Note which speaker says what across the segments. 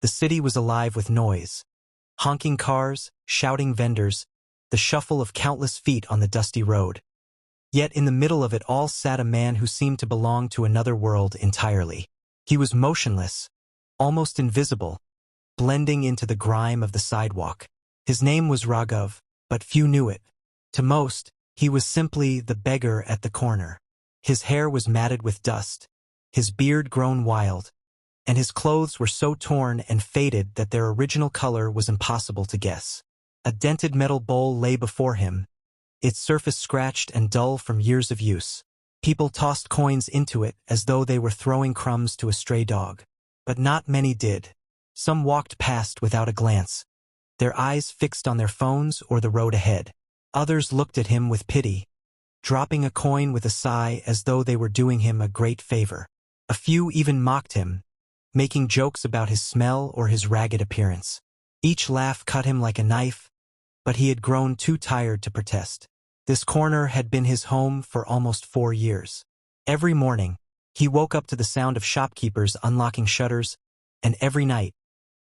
Speaker 1: The city was alive with noise. Honking cars, shouting vendors, the shuffle of countless feet on the dusty road. Yet in the middle of it all sat a man who seemed to belong to another world entirely. He was motionless, almost invisible, blending into the grime of the sidewalk. His name was Raghav, but few knew it. To most, he was simply the beggar at the corner. His hair was matted with dust, his beard grown wild, and his clothes were so torn and faded that their original color was impossible to guess. A dented metal bowl lay before him, its surface scratched and dull from years of use. People tossed coins into it as though they were throwing crumbs to a stray dog. But not many did. Some walked past without a glance, their eyes fixed on their phones or the road ahead. Others looked at him with pity, dropping a coin with a sigh as though they were doing him a great favor. A few even mocked him, making jokes about his smell or his ragged appearance. Each laugh cut him like a knife, but he had grown too tired to protest. This corner had been his home for almost 4 years. Every morning, he woke up to the sound of shopkeepers unlocking shutters, and every night,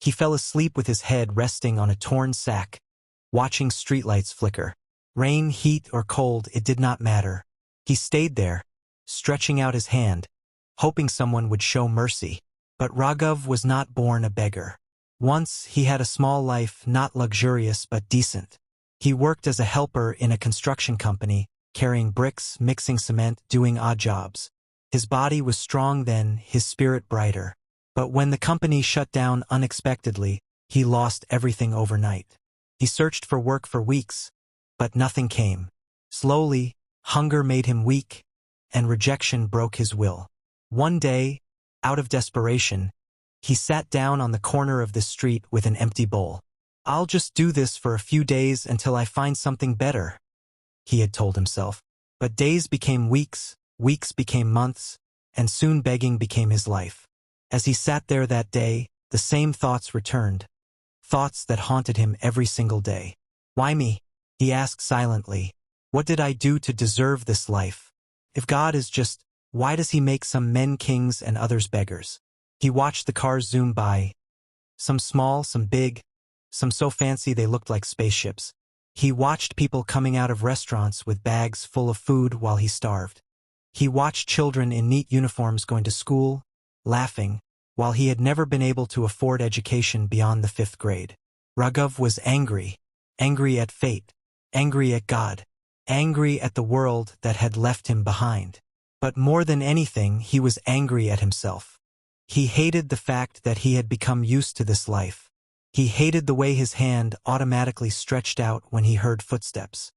Speaker 1: he fell asleep with his head resting on a torn sack, watching streetlights flicker. Rain, heat, or cold, it did not matter. He stayed there, stretching out his hand, hoping someone would show mercy. But Raghav was not born a beggar. Once he had a small life, not luxurious but decent. He worked as a helper in a construction company, carrying bricks, mixing cement, doing odd jobs. His body was strong then, his spirit brighter. But when the company shut down unexpectedly, he lost everything overnight. He searched for work for weeks, but nothing came. Slowly, hunger made him weak, and rejection broke his will. One day, out of desperation, he sat down on the corner of the street with an empty bowl. "I'll just do this for a few days until I find something better," he had told himself. But days became weeks, weeks became months, and soon begging became his life. As he sat there that day, the same thoughts returned, thoughts that haunted him every single day. "Why me?" he asked silently. "What did I do to deserve this life? If God is just, why does he make some men kings and others beggars?" He watched the cars zoom by, some small, some big, some so fancy they looked like spaceships. He watched people coming out of restaurants with bags full of food while he starved. He watched children in neat uniforms going to school, laughing, while he had never been able to afford education beyond the 5th grade. Raghav was angry, angry at fate, angry at God, angry at the world that had left him behind. But more than anything, he was angry at himself. He hated the fact that he had become used to this life. He hated the way his hand automatically stretched out when he heard footsteps.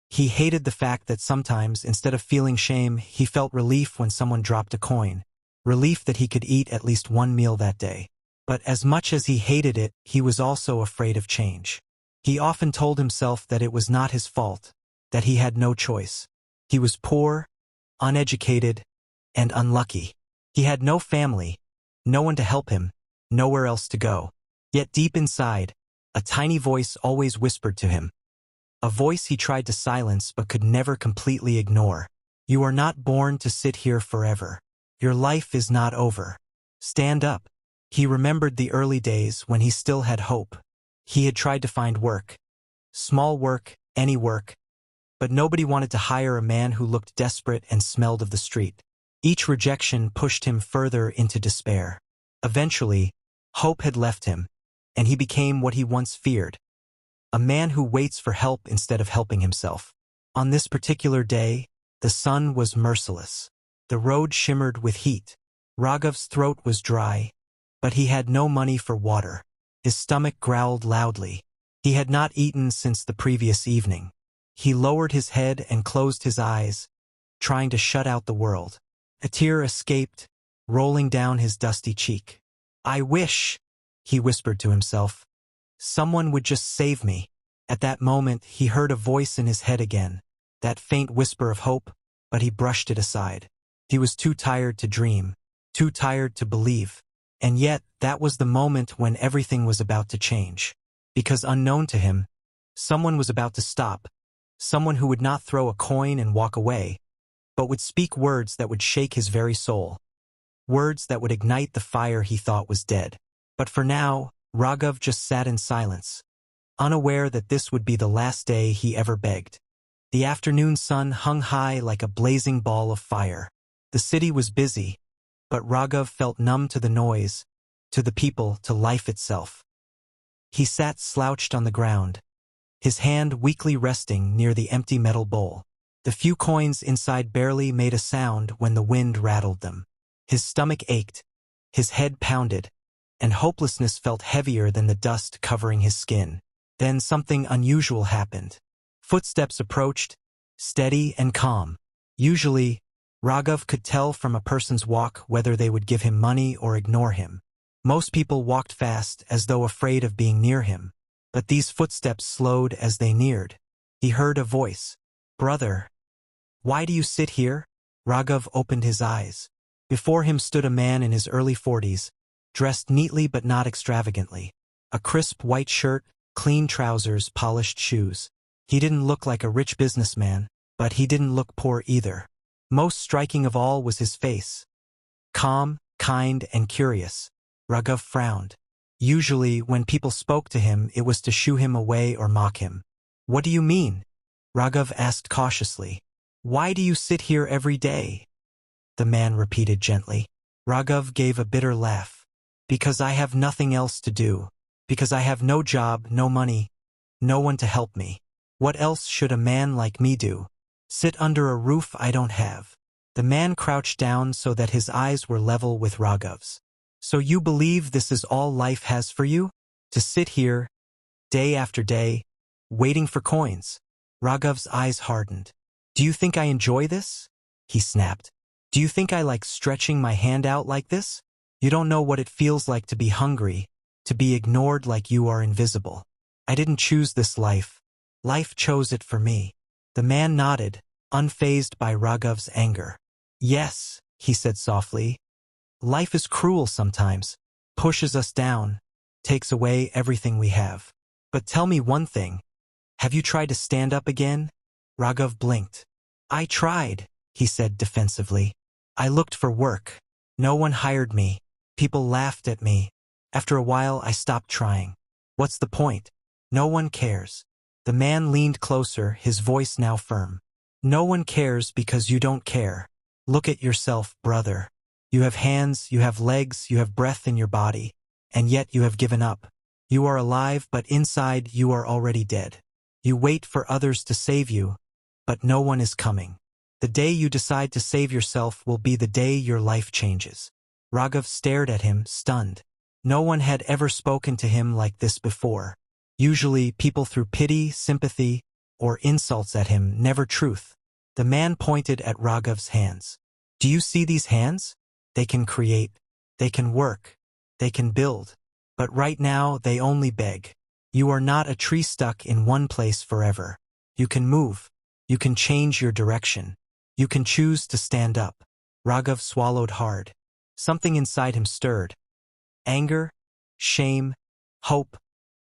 Speaker 1: He hated the fact that sometimes, instead of feeling shame, he felt relief when someone dropped a coin. Relief that he could eat at least one meal that day. But as much as he hated it, he was also afraid of change. He often told himself that it was not his fault, that he had no choice. He was poor, uneducated, and unlucky. He had no family, no one to help him, nowhere else to go. Yet deep inside, a tiny voice always whispered to him. A voice he tried to silence but could never completely ignore. "You are not born to sit here forever. Your life is not over. Stand up." He remembered the early days when he still had hope. He had tried to find work. Small work, any work. But nobody wanted to hire a man who looked desperate and smelled of the street. Each rejection pushed him further into despair. Eventually, hope had left him, and he became what he once feared. A man who waits for help instead of helping himself. On this particular day, the sun was merciless. The road shimmered with heat. Raghav's throat was dry, but he had no money for water. His stomach growled loudly. He had not eaten since the previous evening. He lowered his head and closed his eyes, trying to shut out the world. A tear escaped, rolling down his dusty cheek. "I wish," he whispered to himself, "someone would just save me." At that moment, he heard a voice in his head again, that faint whisper of hope, but he brushed it aside. He was too tired to dream, too tired to believe. And yet, that was the moment when everything was about to change. Because unknown to him, someone was about to stop, someone who would not throw a coin and walk away, but would speak words that would shake his very soul. Words that would ignite the fire he thought was dead. But for now, Raghav just sat in silence, unaware that this would be the last day he ever begged. The afternoon sun hung high like a blazing ball of fire. The city was busy, but Raghav felt numb to the noise, to the people, to life itself. He sat slouched on the ground, his hand weakly resting near the empty metal bowl. The few coins inside barely made a sound when the wind rattled them. His stomach ached, his head pounded, and hopelessness felt heavier than the dust covering his skin. Then something unusual happened. Footsteps approached, steady and calm. Usually, Raghav could tell from a person's walk whether they would give him money or ignore him. Most people walked fast as though afraid of being near him, but these footsteps slowed as they neared. He heard a voice. "Brother, why do you sit here?" Raghav opened his eyes. Before him stood a man in his early 40s, dressed neatly but not extravagantly. A crisp white shirt, clean trousers, polished shoes. He didn't look like a rich businessman, but he didn't look poor either. Most striking of all was his face. Calm, kind, and curious. Raghav frowned. Usually, when people spoke to him, it was to shoo him away or mock him. "What do you mean?" Raghav asked cautiously. "Why do you sit here every day?" The man repeated gently. Raghav gave a bitter laugh. "Because I have nothing else to do. Because I have no job, no money, no one to help me. What else should a man like me do? Sit under a roof I don't have." The man crouched down so that his eyes were level with Raghav's. "So you believe this is all life has for you? To sit here, day after day, waiting for coins?" Raghav's eyes hardened. "Do you think I enjoy this?" he snapped. "Do you think I like stretching my hand out like this? You don't know what it feels like to be hungry, to be ignored like you are invisible. I didn't choose this life. Life chose it for me." The man nodded, unfazed by Raghav's anger. "Yes," he said softly. "Life is cruel sometimes, pushes us down, takes away everything we have. But tell me one thing. Have you tried to stand up again?" Raghav blinked. "I tried," he said defensively. "I looked for work. No one hired me. People laughed at me. After a while, I stopped trying. What's the point? No one cares." The man leaned closer, his voice now firm. "No one cares because you don't care. Look at yourself, brother. You have hands, you have legs, you have breath in your body, and yet you have given up. You are alive, but inside you are already dead. You wait for others to save you, but no one is coming. The day you decide to save yourself will be the day your life changes." Raghav stared at him, stunned. No one had ever spoken to him like this before. Usually, people threw pity, sympathy, or insults at him, never truth. The man pointed at Raghav's hands. "Do you see these hands? They can create, they can work, they can build. But right now, they only beg. You are not a tree stuck in one place forever. You can move. You can change your direction. You can choose to stand up." Raghav swallowed hard. Something inside him stirred. Anger, shame, hope,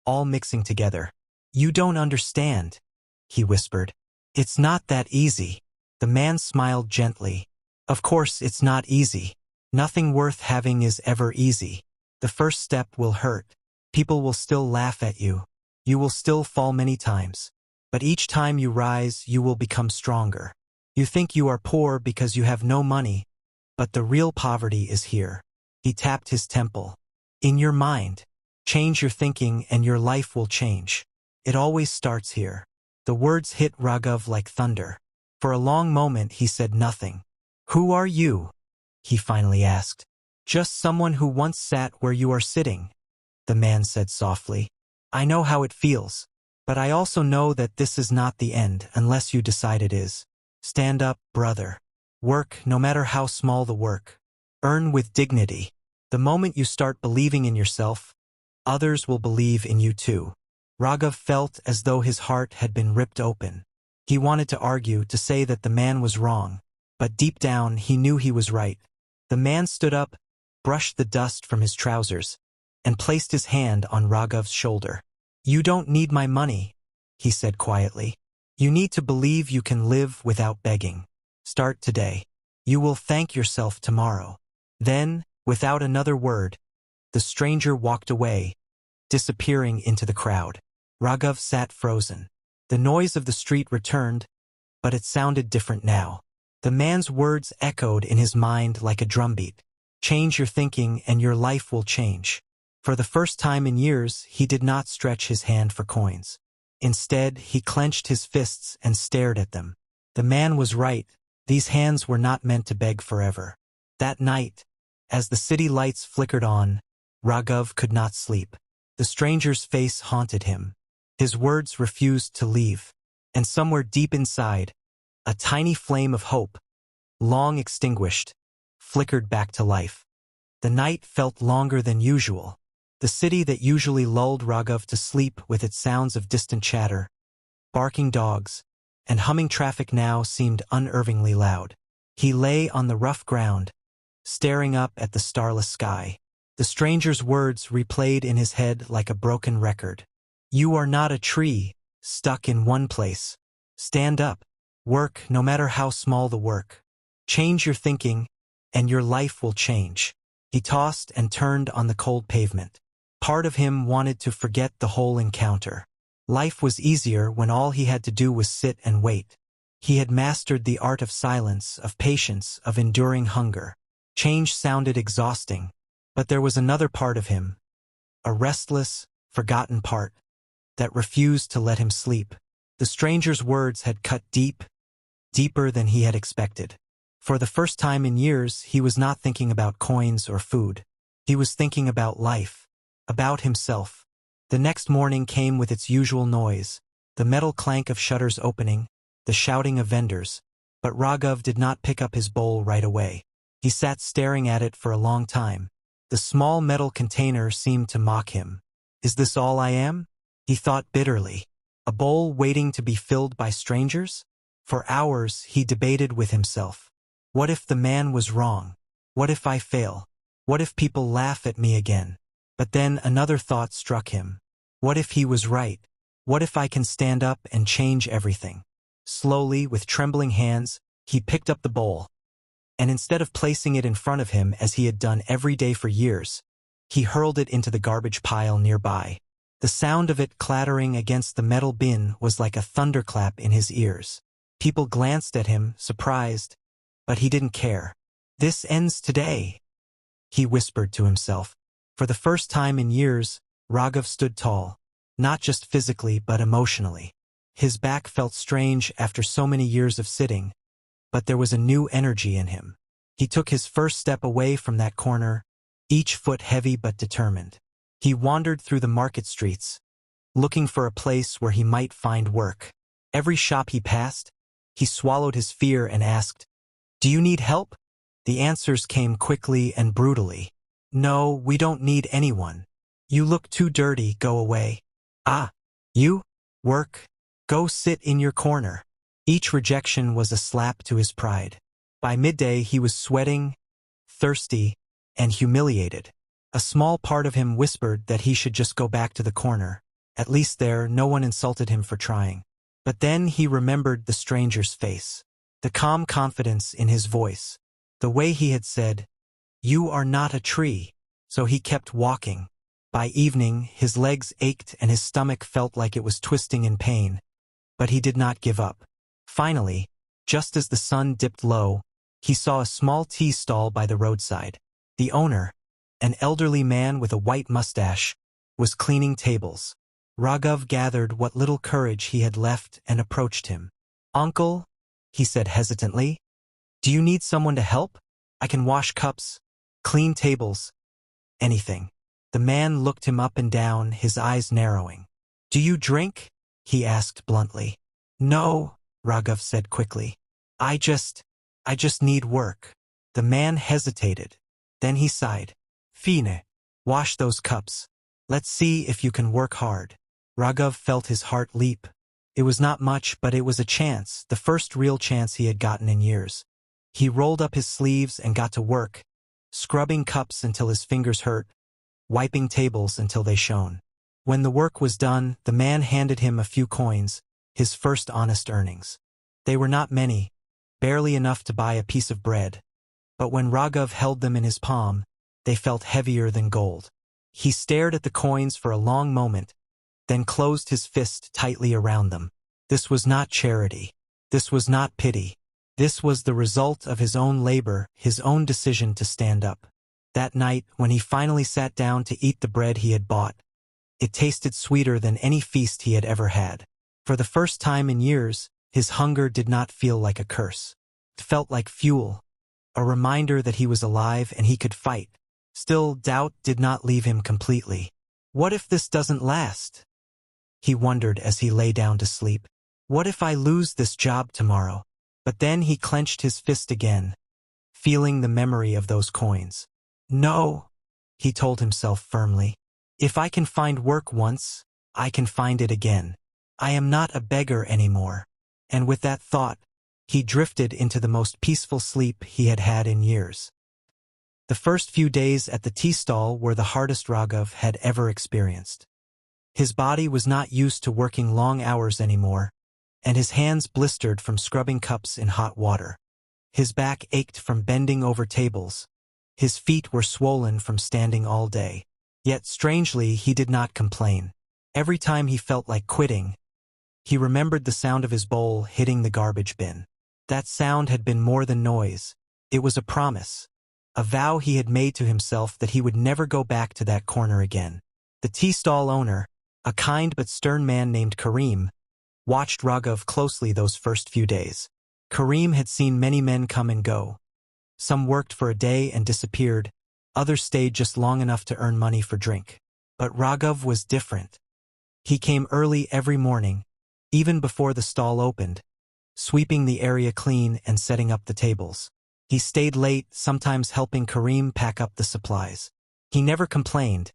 Speaker 1: all mixing together. "You don't understand," he whispered. "It's not that easy." The man smiled gently. "Of course it's not easy. Nothing worth having is ever easy. The first step will hurt. People will still laugh at you. You will still fall many times. But each time you rise, you will become stronger. You think you are poor because you have no money, but the real poverty is here." He tapped his temple. "In your mind. Change your thinking and your life will change. It always starts here." The words hit Raghav like thunder. For a long moment he said nothing. "Who are you?" he finally asked. "Just someone who once sat where you are sitting," the man said softly. "I know how it feels, but I also know that this is not the end unless you decide it is. Stand up, brother. Work, no matter how small the work. Earn with dignity. The moment you start believing in yourself, others will believe in you too." Raghav felt as though his heart had been ripped open. He wanted to argue, to say that the man was wrong, but deep down he knew he was right. The man stood up, brushed the dust from his trousers, and placed his hand on Raghav's shoulder. "You don't need my money," he said quietly. "You need to believe you can live without begging. Start today. You will thank yourself tomorrow." Then, without another word, The stranger walked away, disappearing into the crowd. Raghav sat frozen. The noise of the street returned, but it sounded different now. The man's words echoed in his mind like a drumbeat. Change your thinking and your life will change. For the first time in years, he did not stretch his hand for coins. Instead, he clenched his fists and stared at them. The man was right. These hands were not meant to beg forever. That night, as the city lights flickered on, Raghav could not sleep. The stranger's face haunted him. His words refused to leave. And somewhere deep inside, a tiny flame of hope, long extinguished, flickered back to life. The night felt longer than usual. The city that usually lulled Raghav to sleep with its sounds of distant chatter, barking dogs, and humming traffic now seemed unnervingly loud. He lay on the rough ground, staring up at the starless sky. The stranger's words replayed in his head like a broken record. You are not a tree, stuck in one place. Stand up. Work, no matter how small the work. Change your thinking, and your life will change. He tossed and turned on the cold pavement. Part of him wanted to forget the whole encounter. Life was easier when all he had to do was sit and wait. He had mastered the art of silence, of patience, of enduring hunger. Change sounded exhausting, but there was another part of him, a restless, forgotten part, that refused to let him sleep. The stranger's words had cut deep, deeper than he had expected. For the first time in years, he was not thinking about coins or food. He was thinking about life, about himself. The next morning came with its usual noise, the metal clank of shutters opening, the shouting of vendors, but Raghav did not pick up his bowl right away. He sat staring at it for a long time. The small metal container seemed to mock him. Is this all I am? He thought bitterly. A bowl waiting to be filled by strangers? For hours he debated with himself. What if the man was wrong? What if I fail? What if people laugh at me again? But then another thought struck him. What if he was right? What if I can stand up and change everything? Slowly, with trembling hands, he picked up the bowl. And instead of placing it in front of him as he had done every day for years, he hurled it into the garbage pile nearby. The sound of it clattering against the metal bin was like a thunderclap in his ears. People glanced at him, surprised, but he didn't care. This ends today, he whispered to himself. For the first time in years, Raghav stood tall, not just physically but emotionally. His back felt strange after so many years of sitting, but there was a new energy in him. He took his first step away from that corner, each foot heavy but determined. He wandered through the market streets, looking for a place where he might find work. Every shop he passed, he swallowed his fear and asked, "Do you need help?" The answers came quickly and brutally. "No, we don't need anyone. You look too dirty, go away." "Ah, you? Work? Go sit in your corner." Each rejection was a slap to his pride. By midday he was sweating, thirsty, and humiliated. A small part of him whispered that he should just go back to the corner. At least there, no one insulted him for trying. But then he remembered the stranger's face, the calm confidence in his voice, the way he had said, "You are not a tree." So he kept walking. By evening, his legs ached and his stomach felt like it was twisting in pain. But he did not give up. Finally, just as the sun dipped low, he saw a small tea stall by the roadside. The owner, an elderly man with a white mustache, was cleaning tables. Raghav gathered what little courage he had left and approached him. "Uncle," he said hesitantly, "do you need someone to help? I can wash cups, clean tables, anything." The man looked him up and down, his eyes narrowing. "Do you drink?" he asked bluntly. "No," Raghav said quickly. I just need work." The man hesitated. Then he sighed. "Fine. Wash those cups. Let's see if you can work hard." Raghav felt his heart leap. It was not much, but it was a chance, the first real chance he had gotten in years. He rolled up his sleeves and got to work, scrubbing cups until his fingers hurt, wiping tables until they shone. When the work was done, the man handed him a few coins, his first honest earnings. They were not many, barely enough to buy a piece of bread. But when Raghav held them in his palm, they felt heavier than gold. He stared at the coins for a long moment, then closed his fist tightly around them. This was not charity. This was not pity. This was the result of his own labor, his own decision to stand up. That night, when he finally sat down to eat the bread he had bought, it tasted sweeter than any feast he had ever had. For the first time in years, his hunger did not feel like a curse. It felt like fuel, a reminder that he was alive and he could fight. Still, doubt did not leave him completely. What if this doesn't last? He wondered as he lay down to sleep. What if I lose this job tomorrow? But then he clenched his fist again, feeling the memory of those coins. No, he told himself firmly. If I can find work once, I can find it again. I am not a beggar anymore. And with that thought, he drifted into the most peaceful sleep he had had in years. The first few days at the tea stall were the hardest Raghav had ever experienced. His body was not used to working long hours anymore, and his hands blistered from scrubbing cups in hot water. His back ached from bending over tables. His feet were swollen from standing all day. Yet strangely, he did not complain. Every time he felt like quitting, he remembered the sound of his bowl hitting the garbage bin. That sound had been more than noise. It was a promise, a vow he had made to himself that he would never go back to that corner again. The tea stall owner, a kind but stern man named Karim, watched Raghav closely those first few days. Karim had seen many men come and go. Some worked for a day and disappeared. Others stayed just long enough to earn money for drink. But Raghav was different. He came early every morning, even before the stall opened, sweeping the area clean and setting up the tables. He stayed late, sometimes helping Karim pack up the supplies. He never complained,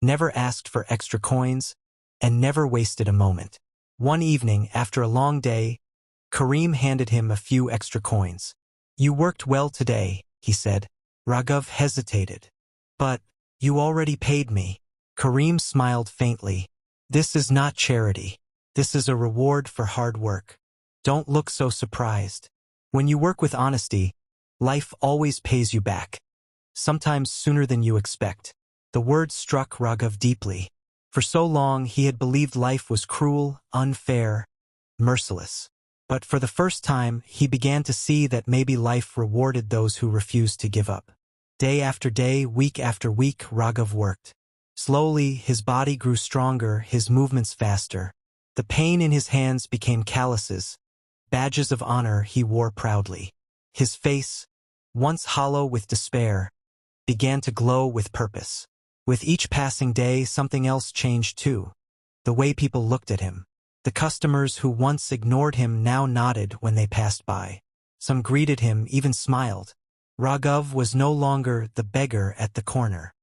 Speaker 1: never asked for extra coins, and never wasted a moment. One evening, after a long day, Karim handed him a few extra coins. "You worked well today," he said. Raghav hesitated. "But you already paid me." Karim smiled faintly. "This is not charity. This is a reward for hard work. Don't look so surprised. When you work with honesty, life always pays you back. Sometimes sooner than you expect." The words struck Raghav deeply. For so long he had believed life was cruel, unfair, merciless. But for the first time, he began to see that maybe life rewarded those who refused to give up. Day after day, week after week, Raghav worked. Slowly, his body grew stronger, his movements faster. The pain in his hands became calluses, badges of honor he wore proudly. His face, once hollow with despair, began to glow with purpose. With each passing day, something else changed too. The way people looked at him. The customers who once ignored him now nodded when they passed by. Some greeted him, even smiled. Raghav was no longer the beggar at the corner.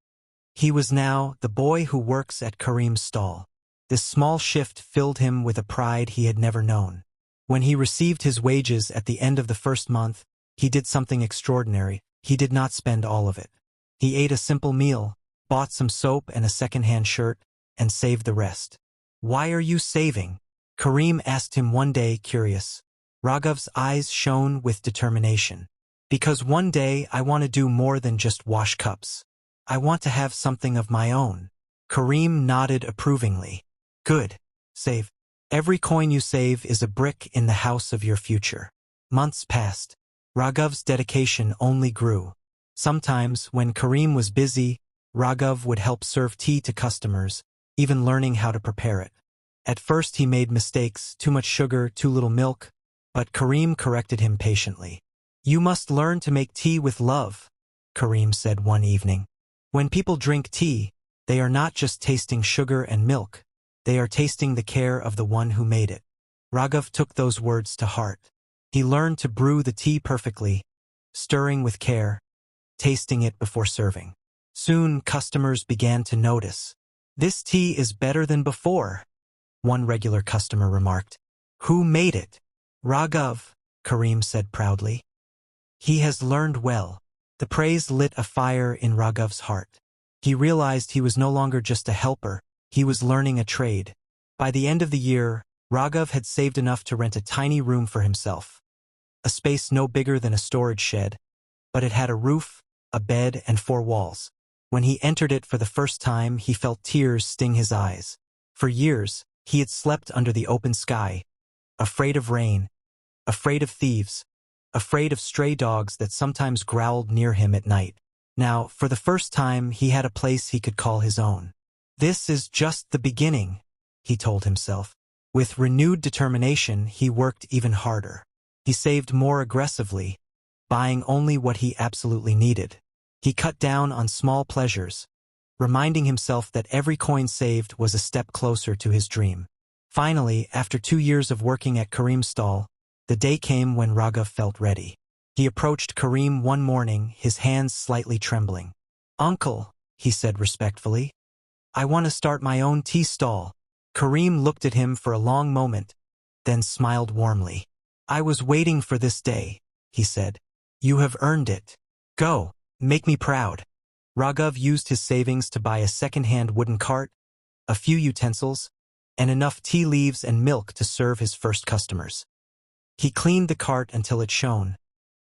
Speaker 1: He was now the boy who works at Karim's stall. This small shift filled him with a pride he had never known. When he received his wages at the end of the first month, he did something extraordinary. He did not spend all of it. He ate a simple meal, bought some soap and a second-hand shirt, and saved the rest. "Why are you saving?" Karim asked him one day, curious. Raghav's eyes shone with determination. "Because one day I want to do more than just wash cups. I want to have something of my own." Karim nodded approvingly. "Good. Save. Every coin you save is a brick in the house of your future." Months passed. Raghav's dedication only grew. Sometimes, when Karim was busy, Raghav would help serve tea to customers, even learning how to prepare it. At first he made mistakes, too much sugar, too little milk, but Karim corrected him patiently. "You must learn to make tea with love," Karim said one evening. "When people drink tea, they are not just tasting sugar and milk, they are tasting the care of the one who made it." Raghav took those words to heart. He learned to brew the tea perfectly, stirring with care, tasting it before serving. Soon customers began to notice. "This tea is better than before," one regular customer remarked. "Who made it?" "Raghav," Karim said proudly. "He has learned well." The praise lit a fire in Raghav's heart. He realized he was no longer just a helper, he was learning a trade. By the end of the year, Raghav had saved enough to rent a tiny room for himself. A space no bigger than a storage shed, but it had a roof, a bed, and 4 walls. When he entered it for the first time, he felt tears sting his eyes. For years, he had slept under the open sky, afraid of rain, afraid of thieves, afraid of stray dogs that sometimes growled near him at night. Now, for the first time, he had a place he could call his own. This is just the beginning, he told himself. With renewed determination, he worked even harder. He saved more aggressively, buying only what he absolutely needed. He cut down on small pleasures, reminding himself that every coin saved was a step closer to his dream. Finally, after 2 years of working at Karim's stall, the day came when Raghav felt ready. He approached Karim one morning, his hands slightly trembling. "Uncle," he said respectfully, "I want to start my own tea stall." Karim looked at him for a long moment, then smiled warmly. "I was waiting for this day," he said. "You have earned it. Go, make me proud." Raghav used his savings to buy a second-hand wooden cart, a few utensils, and enough tea leaves and milk to serve his first customers. He cleaned the cart until it shone,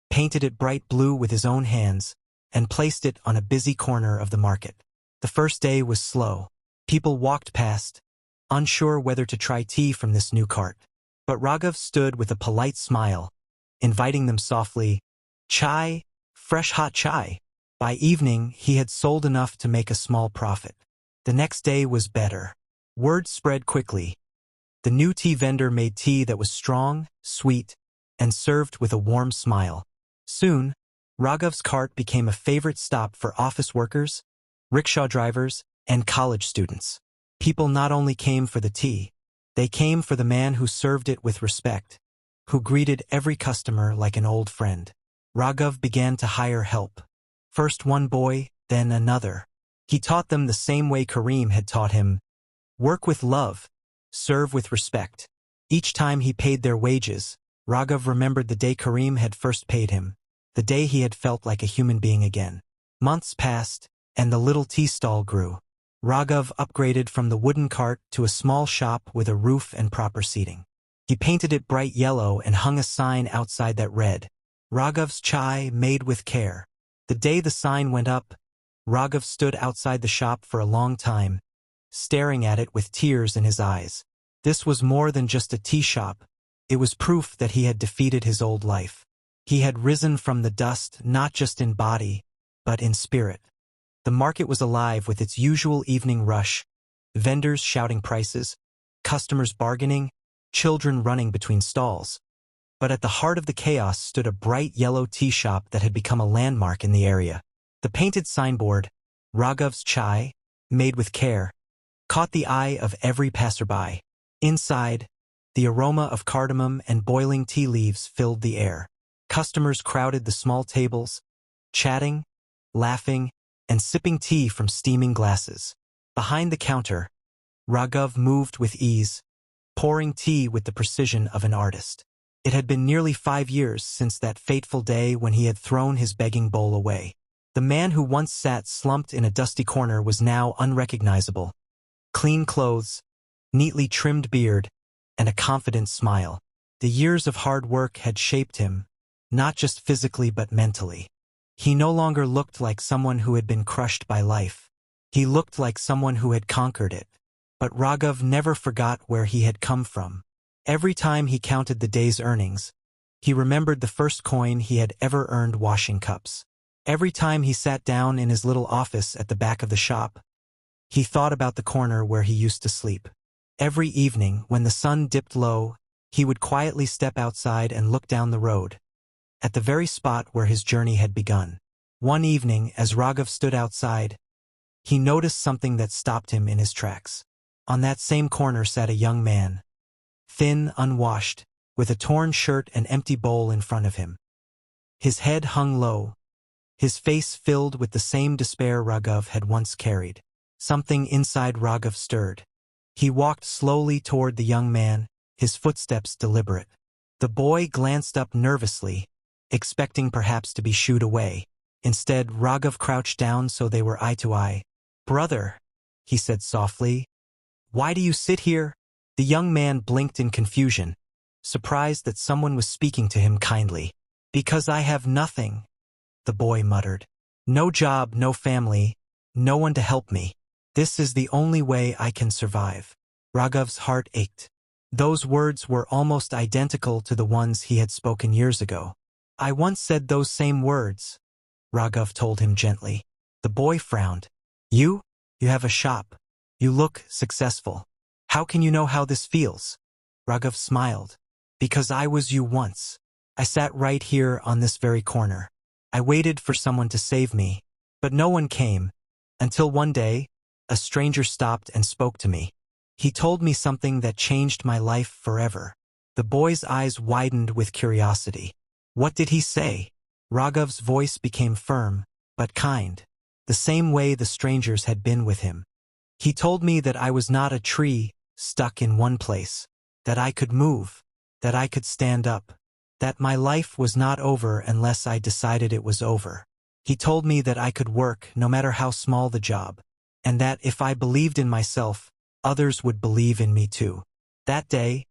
Speaker 1: painted it bright blue with his own hands, and placed it on a busy corner of the market. The first day was slow. People walked past, unsure whether to try tea from this new cart. But Raghav stood with a polite smile, inviting them softly, "Chai, fresh hot chai." By evening, he had sold enough to make a small profit. The next day was better. Word spread quickly. The new tea vendor made tea that was strong, sweet, and served with a warm smile. Soon, Raghav's cart became a favorite stop for office workers, rickshaw drivers, and college students. People not only came for the tea, they came for the man who served it with respect, who greeted every customer like an old friend. Raghav began to hire help. First one boy, then another. He taught them the same way Karim had taught him: work with love, serve with respect. Each time he paid their wages, Raghav remembered the day Karim had first paid him, the day he had felt like a human being again. Months passed, and the little tea stall grew. Raghav upgraded from the wooden cart to a small shop with a roof and proper seating. He painted it bright yellow and hung a sign outside that read, "Raghav's Chai, made with care." The day the sign went up, Raghav stood outside the shop for a long time, staring at it with tears in his eyes. This was more than just a tea shop. It was proof that he had defeated his old life. He had risen from the dust not just in body, but in spirit. The market was alive with its usual evening rush, vendors shouting prices, customers bargaining, children running between stalls. But at the heart of the chaos stood a bright yellow tea shop that had become a landmark in the area. The painted signboard, "Raghav's Chai, made with care," caught the eye of every passerby. Inside, the aroma of cardamom and boiling tea leaves filled the air. Customers crowded the small tables, chatting, laughing, and sipping tea from steaming glasses. Behind the counter, Raghav moved with ease, pouring tea with the precision of an artist. It had been nearly 5 years since that fateful day when he had thrown his begging bowl away. The man who once sat slumped in a dusty corner was now unrecognizable. Clean clothes, neatly trimmed beard, and a confident smile. The years of hard work had shaped him, not just physically but mentally. He no longer looked like someone who had been crushed by life. He looked like someone who had conquered it. But Raghav never forgot where he had come from. Every time he counted the day's earnings, he remembered the first coin he had ever earned washing cups. Every time he sat down in his little office at the back of the shop, he thought about the corner where he used to sleep. Every evening, when the sun dipped low, he would quietly step outside and look down the road, at the very spot where his journey had begun. One evening, as Raghav stood outside, he noticed something that stopped him in his tracks. On that same corner sat a young man, thin, unwashed, with a torn shirt and empty bowl in front of him. His head hung low, his face filled with the same despair Raghav had once carried. Something inside Raghav stirred. He walked slowly toward the young man, his footsteps deliberate. The boy glanced up nervously, expecting perhaps to be shooed away. Instead, Raghav crouched down so they were eye to eye. "Brother," he said softly, "why do you sit here?" The young man blinked in confusion, surprised that someone was speaking to him kindly. "Because I have nothing," the boy muttered. "No job, no family, no one to help me. This is the only way I can survive. Raghav's heart ached. Those words were almost identical to the ones he had spoken years ago. I once said those same words, Raghav told him gently. The boy frowned. You? You have a shop. You look successful. How can you know how this feels? Raghav smiled. Because I was you once. I sat right here on this very corner. I waited for someone to save me, but no one came, until one day, a stranger stopped and spoke to me. He told me something that changed my life forever. The boy's eyes widened with curiosity. What did he say? Raghav's voice became firm, but kind, the same way the strangers had been with him. He told me that I was not a tree stuck in one place, that I could move, that I could stand up, that my life was not over unless I decided it was over. He told me that I could work no matter how small the job, and that if I believed in myself, others would believe in me too. That day,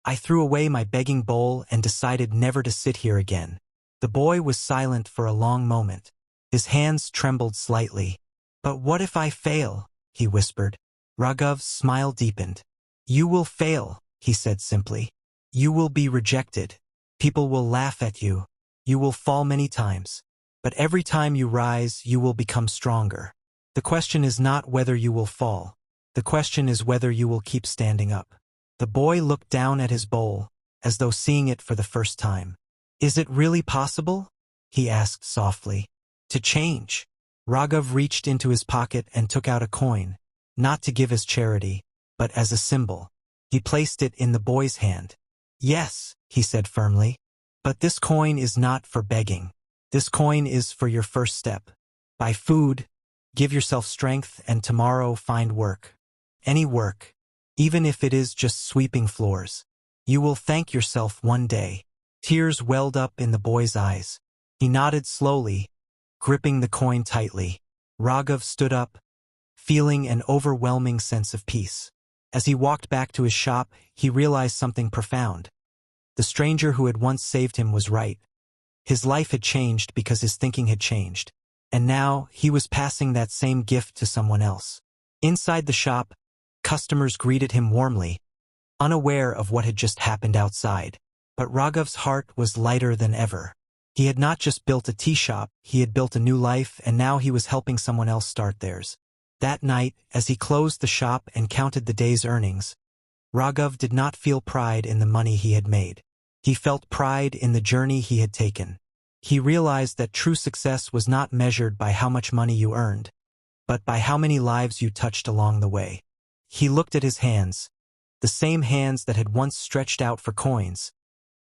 Speaker 1: I threw away my begging bowl and decided never to sit here again. The boy was silent for a long moment. His hands trembled slightly. But what if I fail? He whispered. Raghav's smile deepened. You will fail, he said simply. You will be rejected. People will laugh at you. You will fall many times. But every time you rise, you will become stronger. The question is not whether you will fall. The question is whether you will keep standing up. The boy looked down at his bowl, as though seeing it for the first time. Is it really possible? He asked softly. To change. Raghav reached into his pocket and took out a coin, not to give as charity, but as a symbol. He placed it in the boy's hand. Yes, he said firmly. But this coin is not for begging. This coin is for your first step. Buy food, give yourself strength, and tomorrow find work. Any work, even if it is just sweeping floors. You will thank yourself one day. Tears welled up in the boy's eyes. He nodded slowly, gripping the coin tightly. Raghav stood up, feeling an overwhelming sense of peace. As he walked back to his shop, he realized something profound. The stranger who had once saved him was right. His life had changed because his thinking had changed. And now, he was passing that same gift to someone else. Inside the shop, customers greeted him warmly, unaware of what had just happened outside. But Raghav's heart was lighter than ever. He had not just built a tea shop, he had built a new life, and now he was helping someone else start theirs. That night, as he closed the shop and counted the day's earnings, Raghav did not feel pride in the money he had made. He felt pride in the journey he had taken. He realized that true success was not measured by how much money you earned, but by how many lives you touched along the way. He looked at his hands, the same hands that had once stretched out for coins,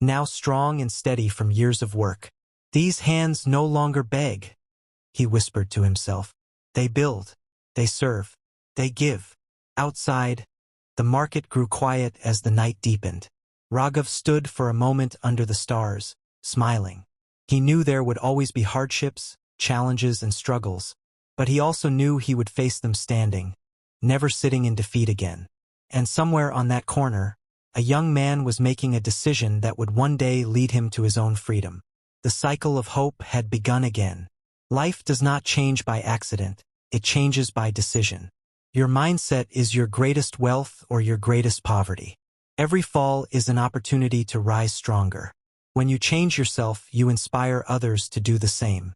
Speaker 1: now strong and steady from years of work. These hands no longer beg, he whispered to himself. They build, they serve, they give. Outside, the market grew quiet as the night deepened. Raghav stood for a moment under the stars, smiling. He knew there would always be hardships, challenges, and struggles, but he also knew he would face them standing, never sitting in defeat again. And somewhere on that corner, a young man was making a decision that would one day lead him to his own freedom. The cycle of hope had begun again. Life does not change by accident, it changes by decision. Your mindset is your greatest wealth or your greatest poverty. Every fall is an opportunity to rise stronger. When you change yourself, you inspire others to do the same.